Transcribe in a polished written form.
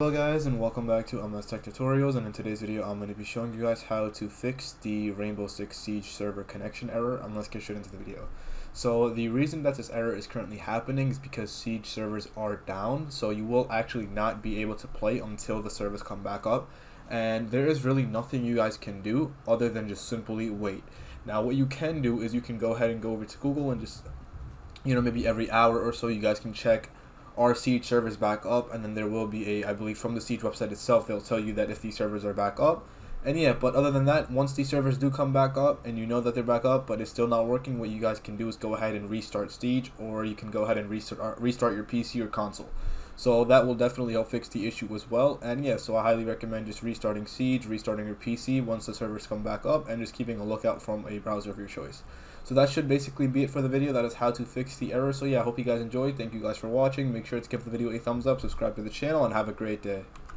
Hello guys, and welcome back to MS Tech Tutorials, and in today's video I'm going to be showing you guys how to fix the Rainbow Six Siege server connection error, and let's get straight into the video. So the reason that this error is currently happening is because Siege servers are down, so you will actually not be able to play until the servers come back up, and there is really nothing you guys can do other than just simply wait. Now what you can do is you can go ahead and go over to Google and just, maybe every hour or so you guys can check, are Siege servers back up, and then there will be I believe from the Siege website itself, they'll tell you that if these servers are back up. And yeah, but other than that, once these servers do come back up and you know that they're back up but it's still not working, what you guys can do is go ahead and restart Siege, or you can go ahead and restart your PC or console. So that will definitely help fix the issue as well. And yeah, so I highly recommend just restarting Siege, restarting your PC once the servers come back up, and just keeping a lookout from a browser of your choice. So that should basically be it for the video. That is how to fix the error. So yeah, I hope you guys enjoyed. Thank you guys for watching. Make sure to give the video a thumbs up, subscribe to the channel, and have a great day.